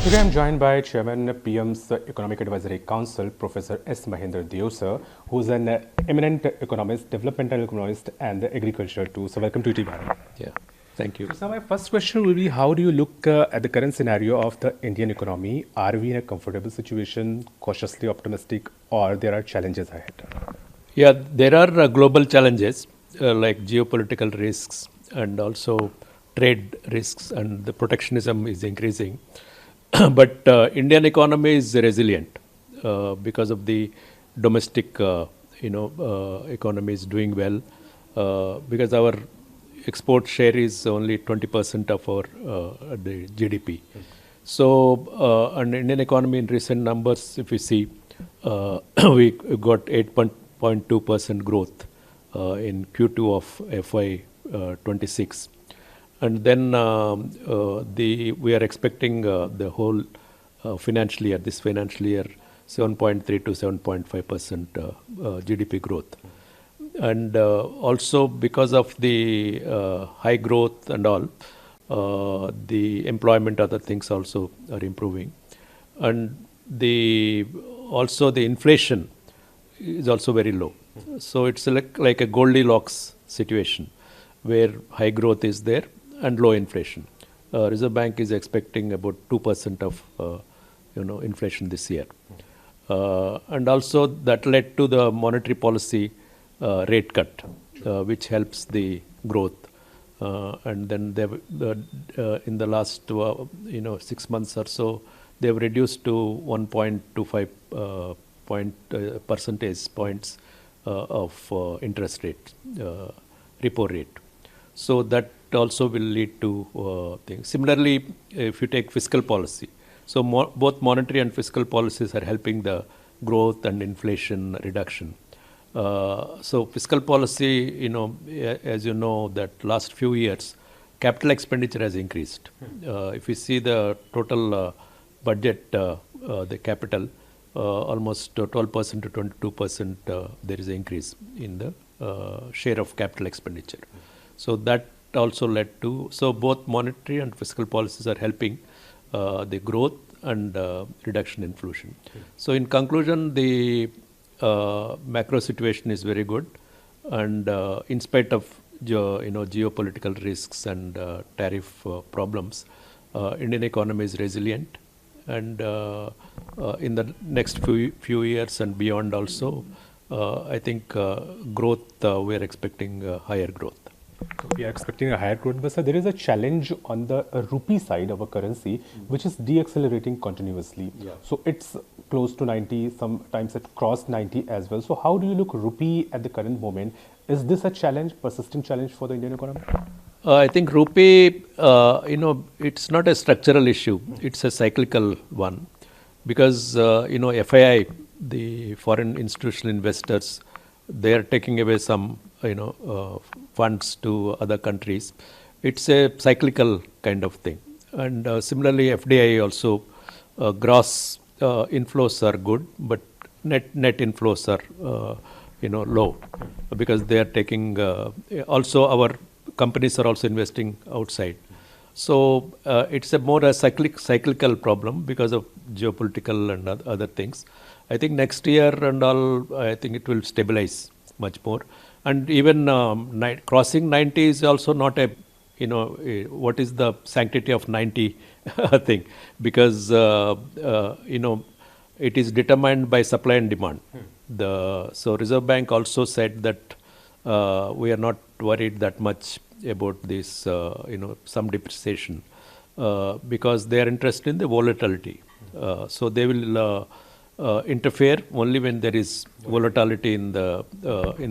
Today I'm joined by Chairman PM's Economic Advisory Council, Professor S Mahendra Dev, sir, who's an eminent economist, developmental economist, and agriculture too. So welcome to ETV Bharat. Yeah, thank you. So my first question will be, how do you look at the current scenario of the Indian economy? Are we in a comfortable situation, cautiously optimistic, or there are challenges ahead? Yeah, there are global challenges like geopolitical risks and also trade risks, and the protectionism is increasing. But Indian economy is resilient because of the domestic, economy is doing well because our export share is only 20% of our the GDP. So, and Indian economy in recent numbers, if you see, we got 8.2% growth in Q2 of FY26. And then we are expecting the whole financial year, this financial year, 7.3 to 7.5% GDP growth. And also because of the high growth and all, the employment, other things also are improving. And also the inflation is also very low. So it's like a Goldilocks situation where high growth is there and low inflation. Reserve Bank is expecting about 2% of inflation this year. And also that led to the monetary policy rate cut, which helps the growth. And then in the last 6 months or so, they've reduced to 1.25 percentage points of interest rate, repo rate. So that also will lead to things. Similarly, if you take fiscal policy, so both monetary and fiscal policies are helping the growth and inflation reduction. So fiscal policy, as you know, that last few years, capital expenditure has increased. If you see the total budget, the capital, almost 12% to 22%, there is an increase in the share of capital expenditure. So that also led to, so both monetary and fiscal policies are helping the growth and reduction in inflation. So in conclusion, the macro situation is very good, and in spite of geopolitical risks and tariff problems, Indian economy is resilient, and in the next few years and beyond also, I think growth, we are expecting higher growth. We are expecting a higher growth, but sir, there is a challenge on the rupee side of a currency, which is deaccelerating continuously. Yeah. So it's close to 90, sometimes it crossed 90 as well. So how do you look rupee at the current moment? Is this a challenge, persistent challenge for the Indian economy? I think rupee, it's not a structural issue. It's a cyclical one because, FII, the foreign institutional investors, they are taking away some, funds to other countries. It's a cyclical kind of thing. And similarly, FDI also, gross inflows are good, but net inflows are, low because they are taking, also our companies are also investing outside. So it's a cyclical problem because of geopolitical and other things. I think next year and all, I think it will stabilize much more. And even crossing 90 is also not a, what is the sanctity of 90 thing, because, it is determined by supply and demand. So Reserve Bank also said that we are not worried that much about this, some depreciation, because they are interested in the volatility. So they will interfere only when there is volatility in the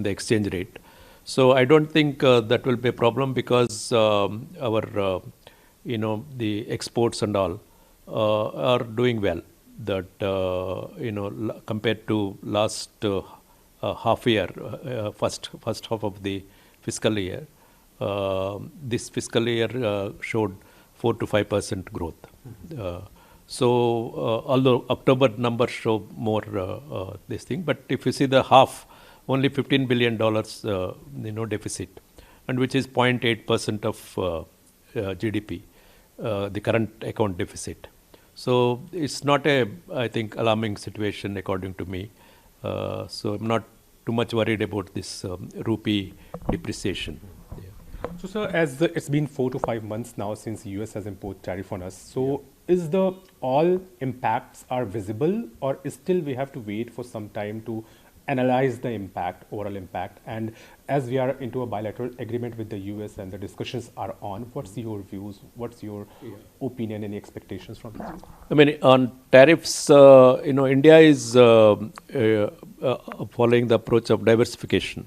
exchange rate. So I don't think that will be a problem because our the exports and all are doing well. That compared to last half year, first half of the fiscal year, this fiscal year showed 4 to 5% growth. So although October numbers show more this thing, but if you see the half, only $15 billion deficit, and which is 0.8% of GDP, the current account deficit. So it's not a, I think, alarming situation according to me. So I'm not too much worried about this rupee depreciation. Yeah. So, sir, it's been 4 to 5 months now since US has imposed tariff on us. So, is the all impacts are visible, or is still we have to wait for some time to analyze the impact, overall impact? And as we are into a bilateral agreement with the US and the discussions are on, what's your views? What's your opinion? Any expectations from this? I mean, on tariffs, India is following the approach of diversification.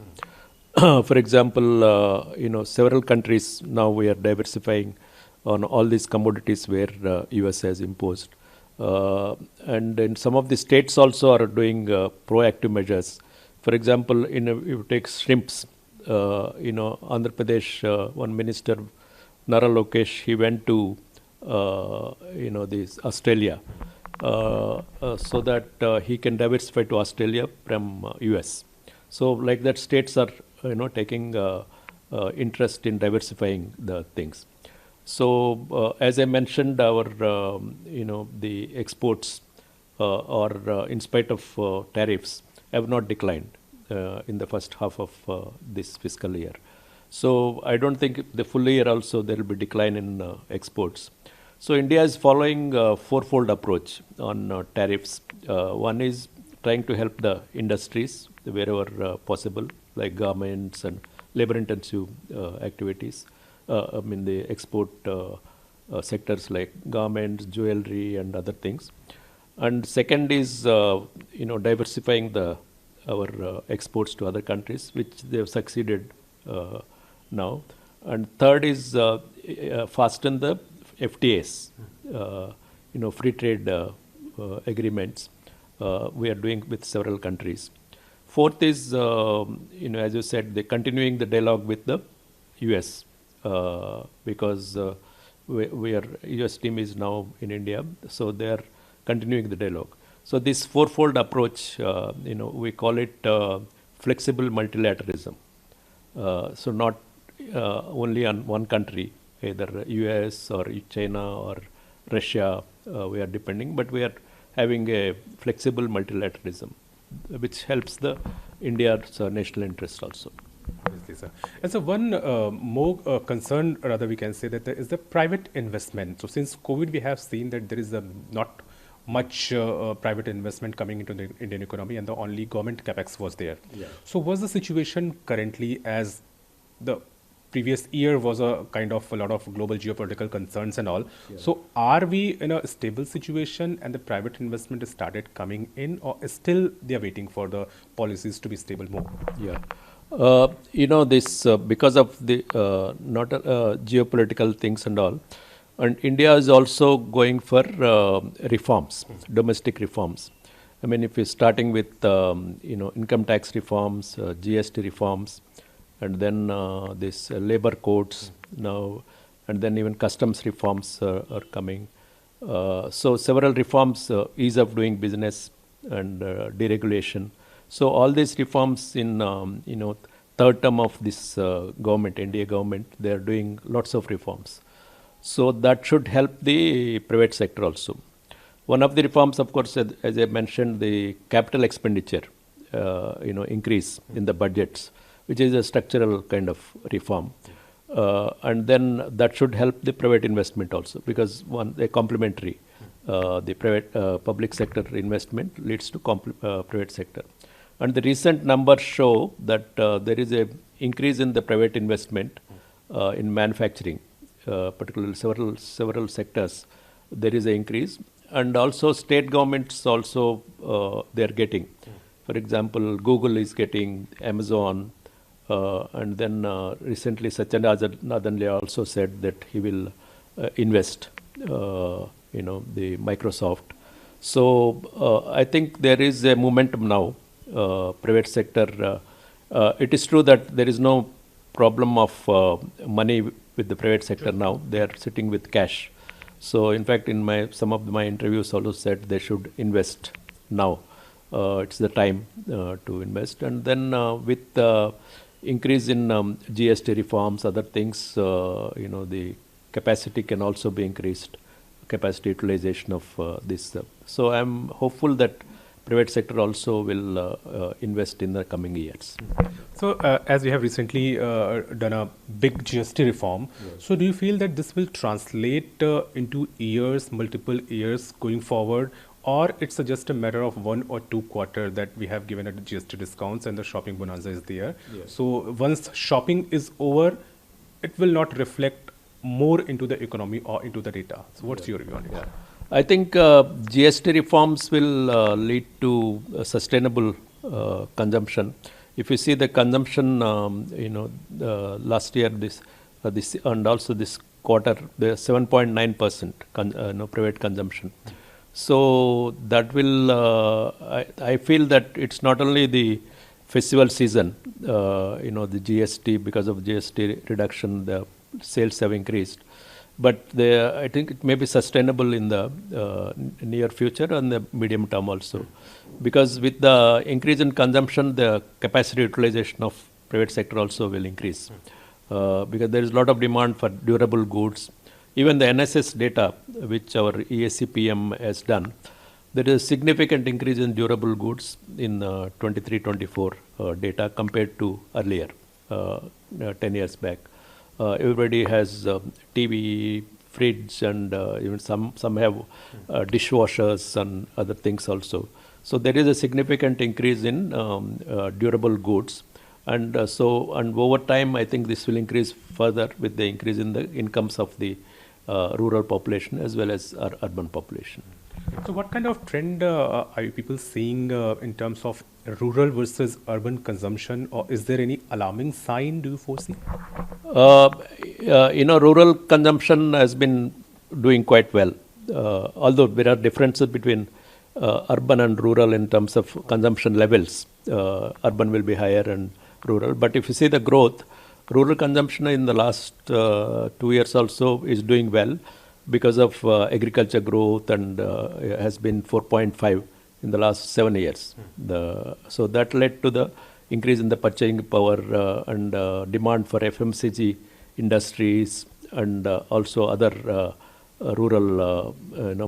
For example, several countries now we are diversifying on all these commodities where US has imposed. And in some of the states also are doing proactive measures. For example, if you take shrimps, Andhra Pradesh, one minister, Nara Lokesh, he went to, this Australia, so that he can diversify to Australia from US. So like that, states are, taking interest in diversifying the things. So as I mentioned, our, the exports are, in spite of tariffs, have not declined in the first half of this fiscal year. So I don't think the full year also there will be decline in exports. So India is following a fourfold approach on tariffs. One is trying to help the industries wherever possible, like garments and labor-intensive activities. The export sectors like garments, jewelry, and other things. And second is, diversifying our exports to other countries, which they have succeeded now. And third is fasten the FTAs, free trade agreements we are doing with several countries. Fourth is, as you said, the continuing the dialogue with the US. Because US team is now in India, so they are continuing the dialogue. So this fourfold approach, we call it flexible multilateralism. So not only on one country, either US or China or Russia, we are depending, but we are having a flexible multilateralism, which helps the India's national interest also. Obviously, sir. And so one more concern, rather we can say, that there is the private investment. So since COVID, we have seen that there is not much private investment coming into the Indian economy, and the only government capex was there. Yeah. So what's the situation currently, as the previous year was a kind of a lot of global geopolitical concerns and all. Yeah. So are we in a stable situation and the private investment has started coming in, or still they are waiting for the policies to be stable more? Yeah. This because of the not geopolitical things and all, and India is also going for reforms, domestic reforms. I mean, if you're starting with income tax reforms, GST reforms, and then this labor codes now, and then even customs reforms are coming. So several reforms, ease of doing business and deregulation. So all these reforms in third term of this government, NDA government, they are doing lots of reforms. So that should help the private sector also. One of the reforms, of course, as I mentioned, the capital expenditure, increase in the budgets, which is a structural kind of reform. And then that should help the private investment also, because they're complementary. The private public sector investment leads to private sector. And the recent numbers show that there is a increase in the private investment in manufacturing, particularly several sectors. There is an increase, and also state governments also they are getting. For example, Google is getting, Amazon, and then recently Satya Nadella also said that he will invest, the Microsoft. So I think there is a momentum now. Private sector, it is true that there is no problem of money with the private sector now. They are sitting with cash. So in fact, in some of my interviews also said they should invest now. It's the time to invest. And then with increase in GST reforms, other things, the capacity can also be increased capacity utilization of this. So I'm hopeful that private sector also will invest in the coming years. So, as we have recently done a big GST reform, so do you feel that this will translate into years, multiple years going forward, or it's just a matter of 1 or 2 quarters that we have given at the GST discounts and the shopping bonanza is there? So, once shopping is over, it will not reflect more into the economy or into the data. So, what's your view on it? I think GST reforms will lead to sustainable consumption. If you see the consumption, last year, this and also this quarter, the 7.9% private consumption. So that will, I feel that it's not only the festival season, the GST, because of GST reduction, the sales have increased. But I think it may be sustainable in the near future and the medium term also. Because with the increase in consumption, the capacity utilization of private sector also will increase. Because there is a lot of demand for durable goods. Even the NSS data, which our EAC-PM has done, there is a significant increase in durable goods in 23-24 data compared to earlier, 10 years back. Everybody has TV, fridge, and even some have dishwashers and other things also. So there is a significant increase in durable goods, and over time, I think this will increase further with the increase in the incomes of the rural population as well as our urban population. So what kind of trend are you people seeing in terms of rural versus urban consumption, or is there any alarming sign do you foresee? Rural consumption has been doing quite well, although there are differences between urban and rural in terms of consumption levels. Urban will be higher and rural, but if you see the growth, rural consumption in the last 2 years also is doing well because of agriculture growth, and has been 4.5 in the last 7 years. So that led to the increase in the purchasing power and demand for FMCG industries and also other rural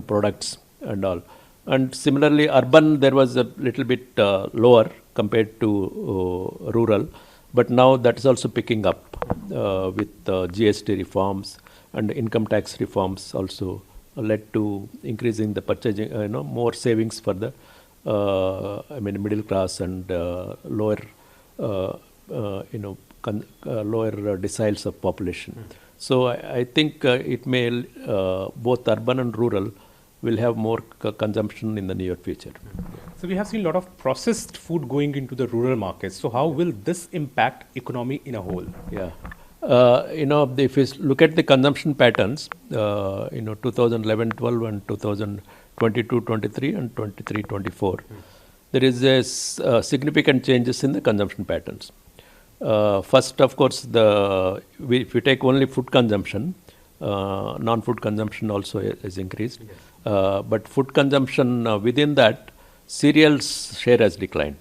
products and all. And similarly, urban, there was a little bit lower compared to rural, but now that is also picking up with GST reforms, and income tax reforms also led to increasing the purchasing, more savings for the middle class and lower deciles of population. So I think it may both urban and rural will have more consumption in the near future. So we have seen a lot of processed food going into the rural markets. So how will this impact economy in a whole? Yeah. If you look at the consumption patterns, 2011-12 and 2022-23 and 23-24, there is a significant changes in the consumption patterns. First, of course, if you take only food consumption, non-food consumption also has increased. But food consumption within that, cereals share has declined.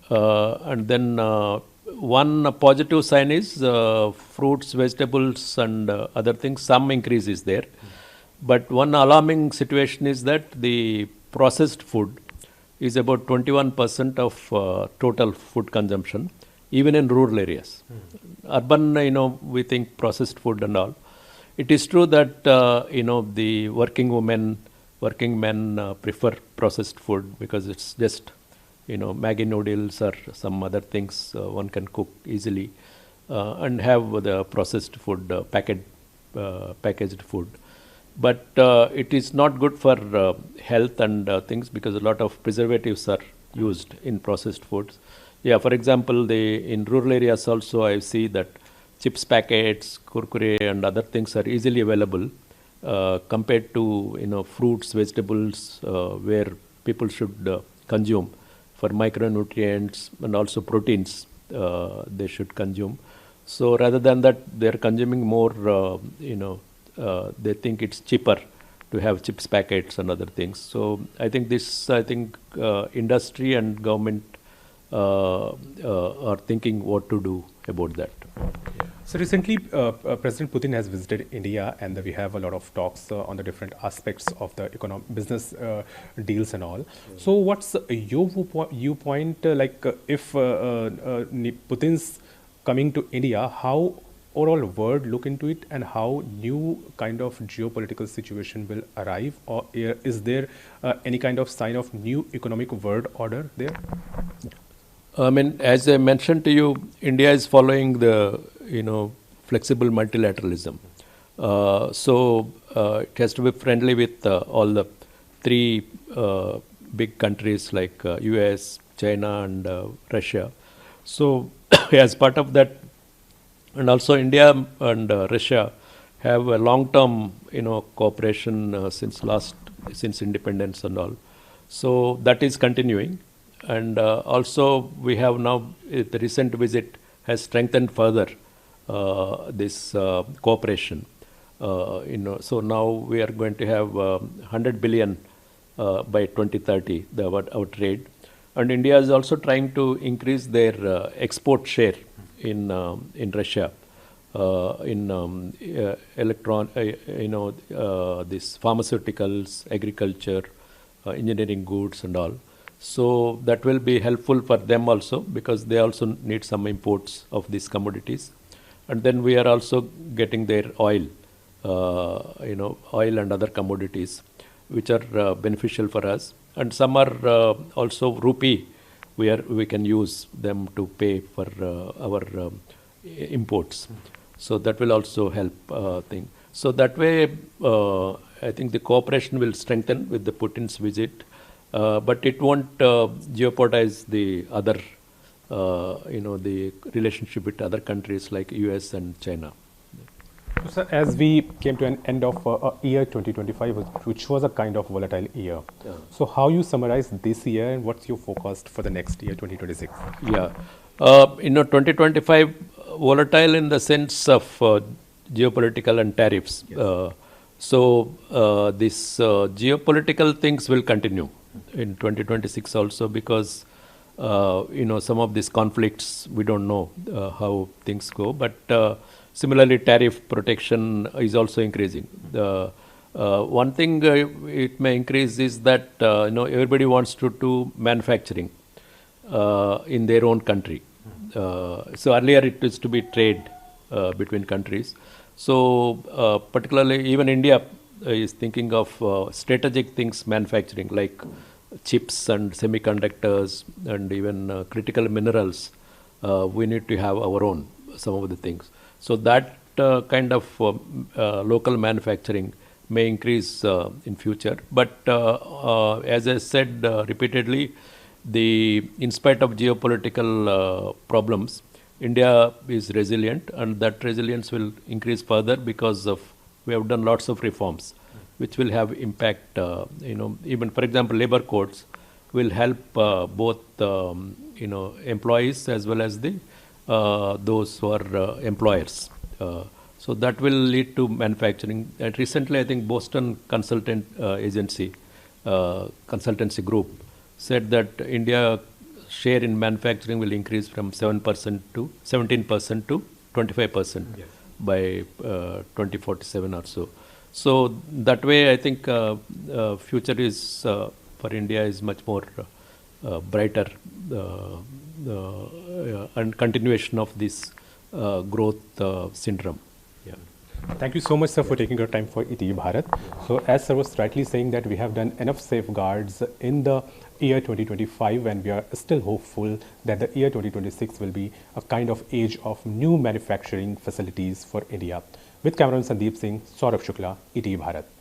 And then one positive sign is fruits, vegetables, and other things, some increase is there. But one alarming situation is that the processed food is about 21% of total food consumption, even in rural areas. Urban, we think processed food and all. It is true that, the working men prefer processed food because it's just, Maggi noodles or some other things one can cook easily and have the processed food, packaged food. But it is not good for health and things because a lot of preservatives are used in processed foods. Yeah, for example, in rural areas also I see that chips packets, kurkure and other things are easily available compared to fruits, vegetables where people should consume for micronutrients and also proteins they should consume. So rather than that, they are consuming more. They think it's cheaper to have chips packets and other things. So I think industry and government are thinking what to do about that. So recently, President Putin has visited India, and we have a lot of talks on the different aspects of the business deals and all. So, what's your viewpoint? If Putin's coming to India, how overall world look into it, and how new kind of geopolitical situation will arrive, or is there any kind of sign of new economic world order there? I mean, as I mentioned to you, India is following the flexible multilateralism. It has to be friendly with all the three big countries like US, China, and Russia. So, as part of that, and also India and Russia have a long-term cooperation since independence and all. So that is continuing. And also we have now, the recent visit has strengthened further this cooperation. So now we are going to have 100 billion by 2030, our trade. And India is also trying to increase their export share in Russia, in this pharmaceuticals, agriculture, engineering goods and all. So that will be helpful for them also, because they also need some imports of these commodities. And then we are also getting their oil, oil and other commodities, which are beneficial for us. And some are also rupee, where we can use them to pay for our imports. So that will also help thing. So that way, I think the cooperation will strengthen with the Putin's visit. But it won't jeopardize the other, the relationship with other countries like US and China. So as we came to an end of year 2025, which was a kind of volatile year. Yeah. So how you summarize this year, and what's your forecast for the next year, 2026? Yeah, 2025 volatile in the sense of geopolitical and tariffs. Yes. This geopolitical things will continue in 2026 also, because some of these conflicts we don't know how things go, but similarly tariff protection is also increasing. One thing it may increase is that everybody wants to do manufacturing in their own country. So earlier it used to be trade between countries. So particularly even India is thinking of strategic things manufacturing, like chips and semiconductors and even critical minerals. We need to have our own, some of the things. So that kind of local manufacturing may increase in future. But as I said repeatedly, in spite of geopolitical problems, India is resilient, and that resilience will increase further because of we have done lots of reforms, which will have impact. Even for example, labor codes will help both employees as well as the those who are employers. So that will lead to manufacturing. And recently, I think Boston consultancy group said that India share in manufacturing will increase from 7% to 17% to 25%. Yes. By 2047 or so. So that way, I think future is for India is much more brighter and continuation of this growth syndrome. Yeah. Thank you so much, sir, for taking your time for ETV Bharat. So as sir was rightly saying that we have done enough safeguards in the year 2025, and we are still hopeful that the year 2026 will be a kind of age of new manufacturing facilities for India. With cameraman Sandeep Singh, Saurabh Shukla, ETV Bharat.